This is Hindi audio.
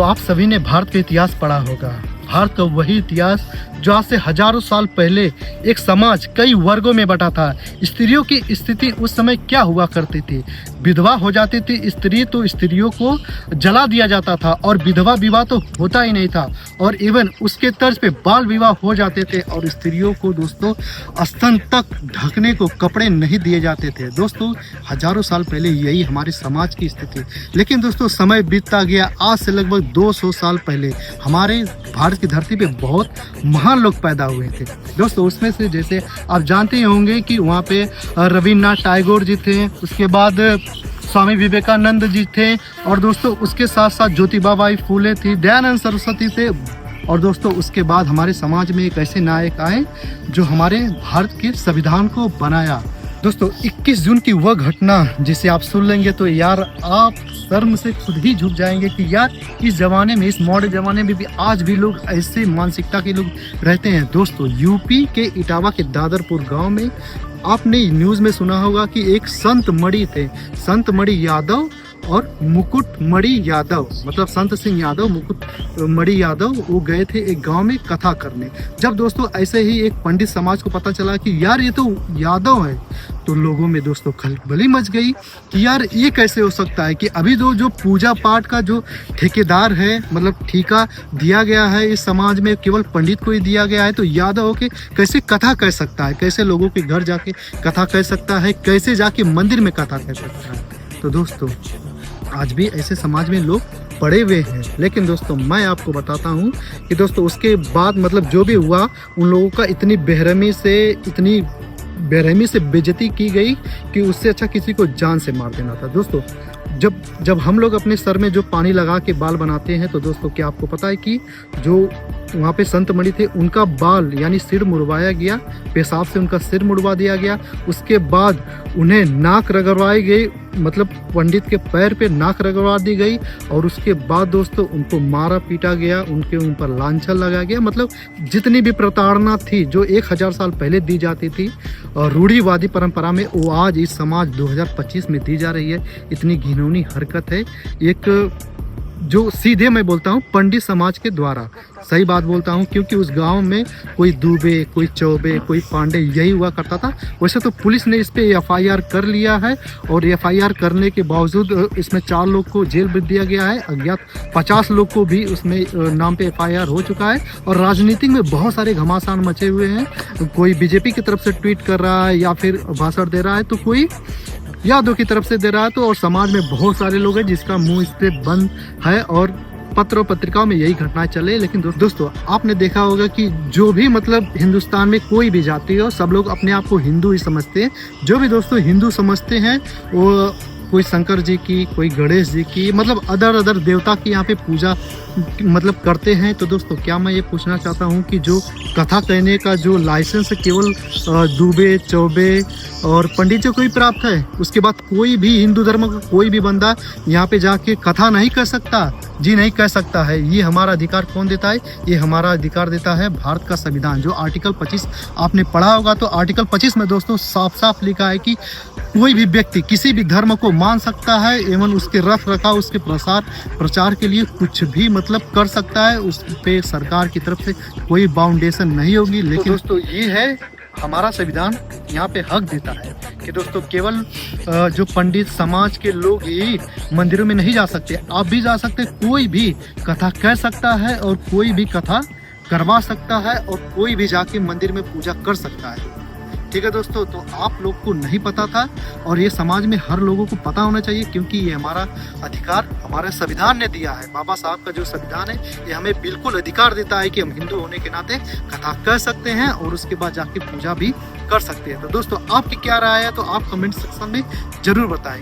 आप सभी ने भारत का इतिहास पढ़ा होगा। भारत का वही इतिहास जो आज से हजारों साल पहले एक समाज कई वर्गों में बटा था। स्त्रियों की स्थिति उस समय क्या हुआ करती थी? विधवा हो जाती थी स्त्री तो स्त्रियों को जला दिया जाता था और विधवा विवाह तो होता ही नहीं था, और इवन उसके तर्ज पे बाल विवाह हो जाते थे और स्त्रियों को दोस्तों स्तन तक ढकने को कपड़े नहीं दिए जाते थे। दोस्तों हजारों साल पहले यही हमारे समाज की स्थिति। लेकिन दोस्तों समय बीतता गया। आज से लगभग 200 साल पहले हमारे भारत की धरती पे बहुत महान लोग पैदा हुए थे। दोस्तों उसमें से जैसे आप जानते ही होंगे कि वहाँ पे रविन्द्रनाथ टैगोर जी थे, उसके बाद स्वामी विवेकानंद जी थे, और दोस्तों उसके साथ साथ ज्योतिबा बाई फूले थी, दयानंद सरस्वती थे, और दोस्तों उसके बाद हमारे समाज में एक ऐसे नायक आए जो हमारे भारत के संविधान को बनाया। दोस्तों 21 जून की वह घटना जिसे आप सुन लेंगे तो यार आप शर्म से खुद ही झुक जाएंगे कि यार इस जमाने में, इस मॉडर्न जमाने में भी आज भी लोग ऐसे मानसिकता के लोग रहते हैं। दोस्तों यूपी के इटावा के दादरपुर गांव में आपने न्यूज़ में सुना होगा कि एक संत मणि थे, संत मणि यादव और मुकुट मणि यादव, मतलब संत सिंह यादव, मुकुट मणि यादव, वो गए थे एक गांव में कथा करने। जब दोस्तों ऐसे ही एक पंडित समाज को पता चला कि यार ये तो यादव है, तो लोगों में दोस्तों खलबली मच गई कि यार ये कैसे हो सकता है कि अभी जो पूजा पाठ का जो ठेकेदार है, मतलब ठेका दिया गया है इस समाज में केवल पंडित को ही दिया गया है, तो यादव के कैसे कथा कह सकता है, कैसे लोगों के घर जाके कथा कह सकता है, कैसे जाके मंदिर में कथा कह सकता है। तो दोस्तों आज भी ऐसे समाज में लोग पड़े हुए हैं। लेकिन दोस्तों मैं आपको बताता हूँ कि दोस्तों उसके बाद मतलब जो भी हुआ, उन लोगों का इतनी बेरहमी से बेइज्जती की गई कि उससे अच्छा किसी को जान से मार देना था। दोस्तों जब हम लोग अपने सर में जो पानी लगा के बाल बनाते हैं, तो दोस्तों क्या आपको पता है कि जो वहाँ पे संत मणि थे उनका बाल यानी सिर मुड़वाया गया, पेशाब से उनका सिर मुड़वा दिया गया। उसके बाद उन्हें नाक रगड़वाई गई, मतलब पंडित के पैर पे नाक रगड़वा दी गई, और उसके बाद दोस्तों उनको मारा पीटा गया, उनके ऊपर लांछन लगाया गया। मतलब जितनी भी प्रताड़ना थी जो 1000 साल पहले दी जाती थी और रूढ़िवादी परंपरा में, वो आज इस समाज 2025 में दी जा रही है। इतनी घिनौनी हरकत है एक जो सीधे मैं बोलता हूँ पंडित समाज के द्वारा, सही बात बोलता हूँ, क्योंकि उस गांव में कोई दुबे, कोई चौबे, कोई पांडे यही हुआ करता था। वैसे तो पुलिस ने इस पे एफआईआर कर लिया है, और एफआईआर करने के बावजूद इसमें 4 लोग को जेल भेज दिया गया है, अज्ञात 50 लोग को भी उसमें नाम पे एफआईआर हो चुका है। और राजनीतिक में बहुत सारे घमासान मचे हुए हैं। कोई बीजेपी की तरफ से ट्वीट कर रहा है या फिर भाषण दे रहा है, तो कोई यादव की तरफ से दे रहा है, तो और समाज में बहुत सारे लोग हैं जिसका मुंह इस पे बंद है, और पत्रों पत्रिकाओं में यही घटनाएं चले। लेकिन दोस्तों आपने देखा होगा कि जो भी मतलब हिंदुस्तान में कोई भी जाति हो, सब लोग अपने आप को हिंदू ही समझते हैं। जो भी दोस्तों हिंदू समझते हैं वो कोई शंकर जी की, कोई गणेश जी की, मतलब अदर देवता की यहाँ पे पूजा मतलब करते हैं। तो दोस्तों क्या मैं ये पूछना चाहता हूँ कि जो कथा कहने का जो लाइसेंस केवल दुबे, चौबे और पंडित जी को ही प्राप्त है, उसके बाद कोई भी हिंदू धर्म का कोई भी बंदा यहाँ पे जाके कथा नहीं कर सकता, जी नहीं कह सकता है। ये हमारा अधिकार कौन देता है? ये हमारा अधिकार देता है भारत का संविधान, जो आर्टिकल 25 आपने पढ़ा होगा। तो आर्टिकल 25 में दोस्तों साफ साफ लिखा है कि कोई भी व्यक्ति किसी भी धर्म को मान सकता है, एवं उसके रख रखाव, उसके प्रचार के लिए कुछ भी मतलब कर सकता है। उस पे सरकार की तरफ से कोई बाउंडेशन नहीं होगी। लेकिन दोस्तों ये है हमारा संविधान यहाँ पे हक देता है कि दोस्तों केवल जो पंडित समाज के लोग ही मंदिरों में नहीं जा सकते, आप भी जा सकते। कोई भी कथा कह सकता है और कोई भी कथा करवा सकता है और कोई भी जाके मंदिर में पूजा कर सकता है। ठीक है दोस्तों, तो आप लोग को नहीं पता था और ये समाज में हर लोगों को पता होना चाहिए, क्योंकि ये हमारा अधिकार हमारे संविधान ने दिया है। बाबा साहब का जो संविधान है ये हमें बिल्कुल अधिकार देता है कि हम हिंदू होने के नाते कथा कह सकते हैं और उसके बाद जाके पूजा भी कर सकते हैं। तो दोस्तों आपकी क्या राय है, तो आप कमेंट सेक्शन में जरूर बताएं।